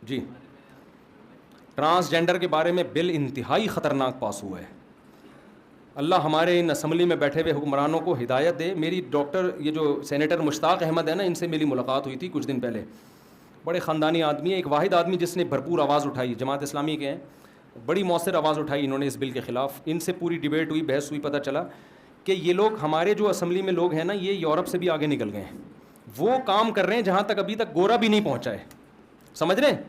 جی transgender کے بارے میں بل انتہائی خطرناک پاس ہوا ہے. اللہ ہمارے ان اسمبلی میں بیٹھے ہوئے حکمرانوں کو ہدایت دے. میری ڈاکٹر یہ جو سینیٹر مشتاق احمد ہے نا, ان سے میری ملاقات ہوئی تھی کچھ دن پہلے. بڑے خاندانی آدمی ہیں, ایک واحد آدمی جس نے بھرپور آواز اٹھائی, جماعت اسلامی کے ہیں, بڑی مؤثر آواز اٹھائی انہوں نے اس بل کے خلاف. ان سے پوری ڈیبیٹ ہوئی, بحث ہوئی, پتہ چلا کہ یہ لوگ ہمارے جو اسمبلی میں لوگ ہیں نا, یہ یورپ سے بھی آگے نکل گئے ہیں. وہ کام کر رہے ہیں جہاں تک ابھی تک گورا بھی نہیں پہنچا ہے, سمجھ رہے ہیں.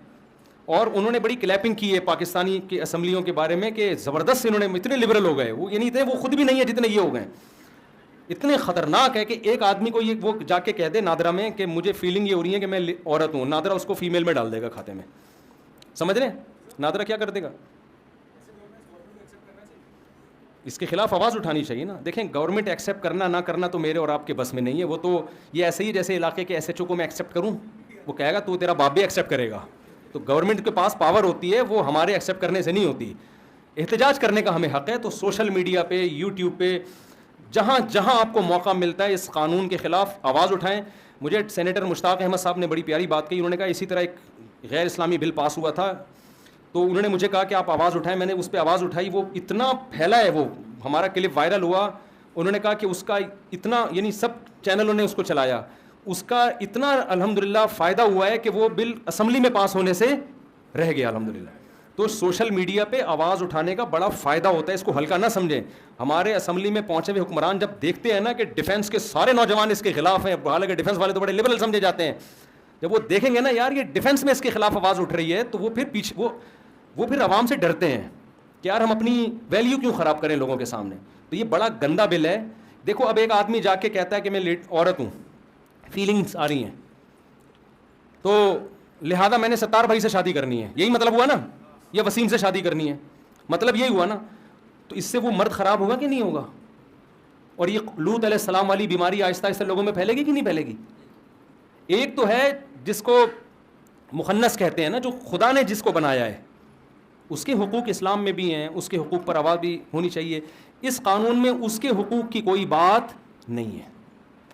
اور انہوں نے بڑی کلیپنگ کی ہے پاکستانی کے اسمبلیوں کے بارے میں کہ زبردست انہوں نے, اتنے لبرل ہو گئے وہ, یہ نہیں تھے, وہ خود بھی نہیں ہے جتنے یہ ہو گئے. اتنے خطرناک ہے کہ ایک آدمی کو یہ وہ جا کے کہہ دے نادرا میں کہ مجھے فیلنگ یہ ہو رہی ہے کہ میں عورت ہوں, نادرا اس کو فیمیل میں ڈال دے گا کھاتے میں, سمجھ رہے ہیں. نادرا کیا کر دے گا. اس کے خلاف آواز اٹھانی چاہیے نا. دیکھیں گورنمنٹ ایکسیپٹ کرنا نہ کرنا تو میرے اور آپ کے بس میں نہیں ہے. وہ تو یہ ایسے ہی جیسے علاقے کے ایس ایچ او کو میں ایکسیپٹ کروں, وہ کہے گا تو تیرا باپ بھی ایکسیپٹ کرے گا. تو گورنمنٹ کے پاس پاور ہوتی ہے, وہ ہمارے ایکسیپٹ کرنے سے نہیں ہوتی. احتجاج کرنے کا ہمیں حق ہے. تو سوشل میڈیا پہ, یوٹیوب پہ, جہاں جہاں آپ کو موقع ملتا ہے اس قانون کے خلاف آواز اٹھائیں. مجھے سینیٹر مشتاق احمد صاحب نے بڑی پیاری بات کہی. انہوں نے کہا اسی طرح ایک غیر اسلامی بل پاس ہوا تھا, تو انہوں نے مجھے کہا کہ آپ آواز اٹھائیں. میں نے اس پہ آواز اٹھائی, وہ اتنا پھیلا ہے, وہ ہمارا کلپ وائرل ہوا. انہوں نے کہا کہ اس کا اتنا, یعنی سب چینلوں نے اس کو چلایا, اس کا اتنا الحمدللہ فائدہ ہوا ہے کہ وہ بل اسمبلی میں پاس ہونے سے رہ گیا الحمدللہ. تو سوشل میڈیا پہ آواز اٹھانے کا بڑا فائدہ ہوتا ہے, اس کو ہلکا نہ سمجھیں. ہمارے اسمبلی میں پہنچے ہوئے حکمران جب دیکھتے ہیں نا کہ ڈیفنس کے سارے نوجوان اس کے خلاف ہیں, حالانکہ ڈیفنس والے تو بڑے لبرل سمجھے جاتے ہیں, جب وہ دیکھیں گے نا یار یہ ڈیفنس میں اس کے خلاف آواز اٹھ رہی ہے, تو وہ پھر پیچھے وہ پھر عوام سے ڈرتے ہیں کہ یار ہم اپنی ویلیو کیوں خراب کریں لوگوں کے سامنے. تو یہ بڑا گندا بل ہے. دیکھو اب ایک آدمی جا کے کہتا ہے کہ میں عورت ہوں, فیلنگس آ رہی ہیں, تو لہذا میں نے ستار بھائی سے شادی کرنی ہے, یہی مطلب ہوا نا, یا وسیم سے شادی کرنی ہے, مطلب یہی ہوا نا. تو اس سے وہ مرد خراب ہوگا کہ نہیں ہوگا. اور یہ لوط علیہ السلام والی بیماری آہستہ آہستہ لوگوں میں پھیلے گی کہ نہیں پھیلے گی. ایک تو ہے جس کو مخنث کہتے ہیں نا, جو خدا نے جس کو بنایا ہے, اس کے حقوق اسلام میں بھی ہیں, اس کے حقوق پر آواز بھی ہونی چاہیے. اس قانون میں اس کے حقوق کی کوئی بات نہیں ہے,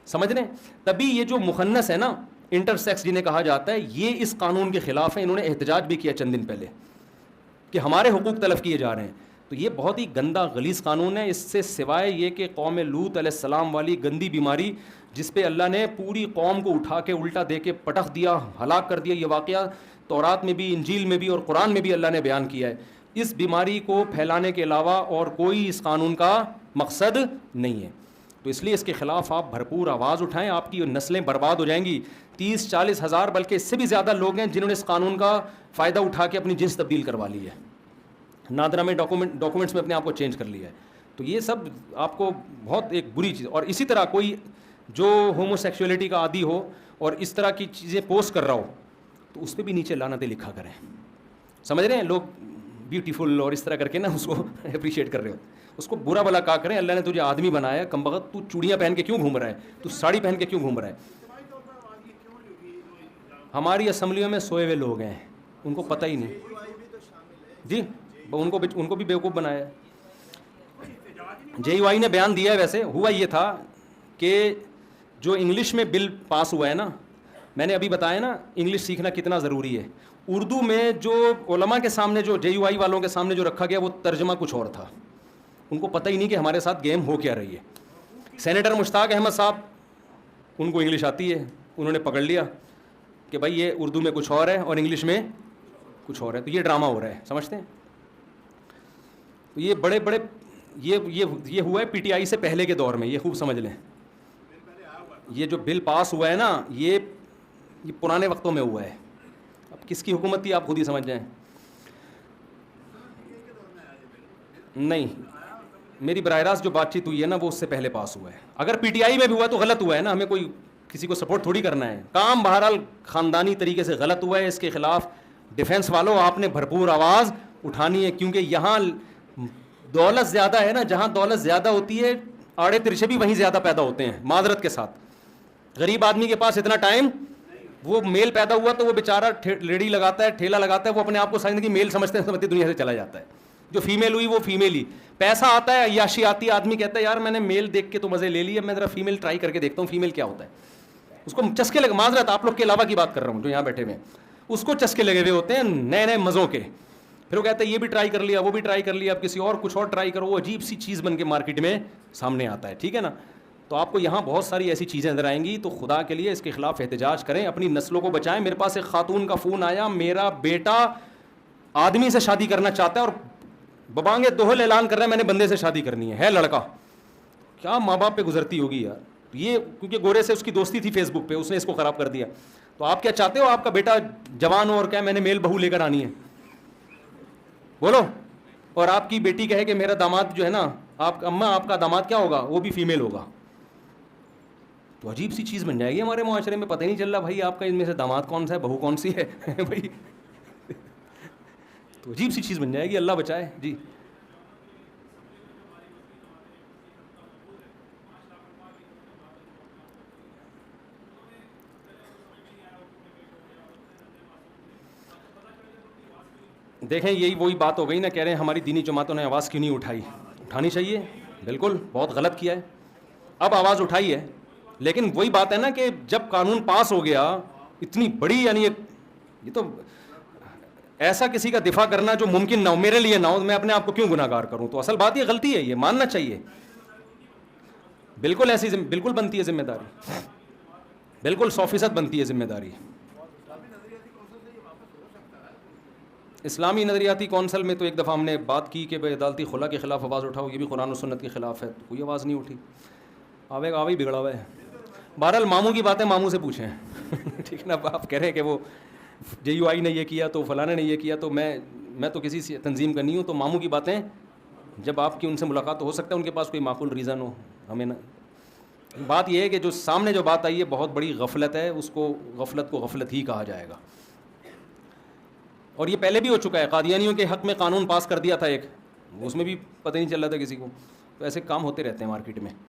سمجھ رہے ہیں. تبھی یہ جو مخنث ہے نا, انٹر سیکس جنہیں کہا جاتا ہے, یہ اس قانون کے خلاف ہیں. انہوں نے احتجاج بھی کیا چند دن پہلے کہ ہمارے حقوق تلف کیے جا رہے ہیں. تو یہ بہت ہی گندا غلیظ قانون ہے. اس سے سوائے یہ کہ قوم لوط علیہ السلام والی گندی بیماری جس پہ اللہ نے پوری قوم کو اٹھا کے الٹا دے کے پٹخ دیا, ہلاک کر دیا, یہ واقعہ تورات میں بھی, انجیل میں بھی اور قرآن میں بھی اللہ نے بیان کیا ہے. اس بیماری کو پھیلانے کے علاوہ اور کوئی اس قانون کا مقصد نہیں ہے. تو اس لیے اس کے خلاف آپ بھرپور آواز اٹھائیں. آپ کی نسلیں برباد ہو جائیں گی. 30-40 ہزار بلکہ اس سے بھی زیادہ لوگ ہیں جنہوں نے اس قانون کا فائدہ اٹھا کے اپنی جنس تبدیل کروا لی ہے, نادرا میں ڈاکومنٹس میں اپنے آپ کو چینج کر لیا ہے. تو یہ سب آپ کو بہت ایک بری چیز. اور اسی طرح کوئی جو ہومو سیکسولیٹی کا عادی ہو اور اس طرح کی چیزیں پوسٹ کر رہا ہو, تو اس پہ بھی نیچے لعنتیں لکھا کریں. سمجھ رہے ہیں لوگ, بیوٹیفل اور اس طرح کر کے نا اس کو اپریشیٹ کر رہے ہو, اس کو برا بلا کہا کریں. اللہ نے تجھے آدمی بنایا, کمبخت تو چوڑیاں پہن کے کیوں گھوم رہا ہے, تو ساڑی پہن کے کیوں گھوم رہا ہے. ہماری اسمبلیوں میں سوئے ہوئے لوگ ہیں, ان کو پتہ ہی نہیں. جی ان کو بھی بیوقوف بنایا ہے. جے یو آئی نے بیان دیا ہے. ویسے ہوا یہ تھا کہ جو انگلش میں بل پاس ہوا ہے نا, میں نے ابھی بتایا نا انگلش سیکھنا کتنا ضروری ہے. اردو میں جو علماء کے سامنے, جو جے یو آئی والوں کے سامنے جو رکھا گیا, وہ ترجمہ کچھ اور تھا. ان کو پتہ ہی نہیں کہ ہمارے ساتھ گیم ہو کیا رہی ہے. سینیٹر مشتاق احمد صاحب, ان کو انگلش آتی ہے, انہوں نے پکڑ لیا کہ بھائی یہ اردو میں کچھ اور ہے اور انگلش میں کچھ اور ہے, تو یہ ڈرامہ ہو رہا ہے, سمجھتے ہیں. تو یہ بڑے بڑے یہ ہوا ہے پی ٹی آئی سے پہلے کے دور میں, یہ خوب سمجھ لیں. یہ جو بل پاس ہوا ہے نا, یہ پرانے وقتوں میں ہوا ہے. اب کس کی حکومت تھی آپ خود ہی سمجھ جائیں. نہیں, میری براہ راست جو بات چیت ہوئی ہے نا, وہ اس سے پہلے پاس ہوا ہے. اگر پی ٹی آئی میں بھی ہوا تو غلط ہوا ہے نا, ہمیں کوئی کسی کو سپورٹ تھوڑی کرنا ہے. کام بہرحال خاندانی طریقے سے غلط ہوا ہے. اس کے خلاف ڈیفنس والوں آپ نے بھرپور آواز اٹھانی ہے, کیونکہ یہاں دولت زیادہ ہے نا. جہاں دولت زیادہ ہوتی ہے آڑے ترچے بھی وہیں زیادہ پیدا ہوتے ہیں. معذرت کے ساتھ, غریب آدمی کے پاس اتنا ٹائم, وہ میل پیدا ہوا تو وہ بیچارہ ریڑھی لگاتا ہے, ٹھیلا لگاتا ہے, وہ اپنے آپ کو سمجھنے کی میل سمجھتے دنیا سے چلا جاتا ہے. جو فیمیل ہوئی وہ فیمیل ہی. پیسہ آتا ہے, عیاشی آتی ہے, آدمی کہتا ہے یار میں نے میل دیکھ کے تو مزے لے لیے, میں ذرا فیمیل ٹرائی کر کے دیکھتا ہوں فیمیل کیا ہوتا ہے. اس کو چسکے لگے. معذرت آپ لوگ کے علاوہ کی بات کر رہا ہوں جو یہاں بیٹھے ہوئے ہیں. اس کو چسکے لگے ہوئے ہوتے ہیں نئے نئے مزوں کے. پھر وہ کہتے ہیں یہ بھی ٹرائی کر لیا, وہ بھی ٹرائی کر لیا, اب کسی اور کچھ اور ٹرائی کرو, وہ عجیب سی چیز بن کے مارکیٹ میں سامنے آتا ہے. ٹھیک ہے نا. تو آپ کو یہاں بہت ساری ایسی چیزیں نظر آئیں گی, تو خدا کے لیے اس کے خلاف احتجاج کریں, اپنی نسلوں کو بچائیں. میرے پاس ایک خاتون کا فون آیا, میرا بیٹا آدمی سے شادی کرنا چاہتا ہے اور ببانگے دوہل اعلان کر رہا ہے میں نے بندے سے شادی کرنی ہے لڑکا. کیا ماں باپ پہ گزرتی ہوگی یار یہ, کیونکہ گورے سے اس کی دوستی تھی فیس بک پہ, اس نے اس کو خراب کر دیا. تو آپ کیا چاہتے ہو آپ کا بیٹا جوان ہو اور کہے میں نے میل بہو لے کر آنی ہے؟ بولو. اور آپ کی بیٹی کہے کہ میرا داماد جو ہے نا, آپ اماں آپ کا داماد کیا ہوگا, وہ بھی فیمیل ہوگا. تو عجیب سی چیز بن جائے گی ہمارے معاشرے میں, پتہ ہی نہیں چل رہا بھائی آپ کا ان میں سے داماد کون سا ہے, بہو کون سی ہے بھائی. تو عجیب سی چیز بن جائے گی, اللہ بچائے. جی دیکھیں یہی وہی بات ہو گئی نا, کہہ رہے ہیں ہماری دینی جماعتوں نے آواز کیوں نہیں اٹھائی. اٹھانی چاہیے, بالکل, بہت غلط کیا ہے. اب آواز اٹھائی ہے, لیکن وہی بات ہے نا کہ جب قانون پاس ہو گیا اتنی بڑی, یعنی یہ تو ایسا کسی کا دفاع کرنا جو ممکن نہ ہو, میرے لیے نہ ہو, میں اپنے آپ کو کیوں گناہ گار کروں. تو اصل بات یہ غلطی ہے, یہ ماننا چاہیے. بالکل ایسی بالکل بنتی ہے ذمہ داری, بالکل 100% بنتی ہے ذمہ داری. اسلامی نظریاتی کونسل میں تو ایک دفعہ ہم نے بات کی کہ بھائی عدالتی خلا کے خلاف آواز اٹھاؤ, یہ بھی قرآن و سنت کے خلاف ہے, تو کوئی آواز نہیں اٹھی. آوے بگڑا ہوا ہے. بہرحال ماموں کی باتیں ماموں سے پوچھیں ٹھیک نا. آپ کہہ رہے ہیں کہ وہ JUI نے یہ کیا تو فلانے نے یہ کیا, تو میں تو کسی تنظیم کا نہیں ہوں, تو ماموں کی باتیں جب آپ کی ان سے ملاقات ہو سکتا ہے ان کے پاس کوئی معقول ریزن ہو. ہمیں نا بات یہ ہے کہ جو سامنے جو بات آئی ہے بہت بڑی غفلت ہے, اس کو غفلت ہی کہا جائے گا. اور یہ پہلے بھی ہو چکا ہے, قادیانیوں کے حق میں قانون پاس کر دیا تھا ایک, اس میں بھی پتہ نہیں چل رہا تھا کسی کو. تو ایسے کام ہوتے رہتے ہیں مارکیٹ میں.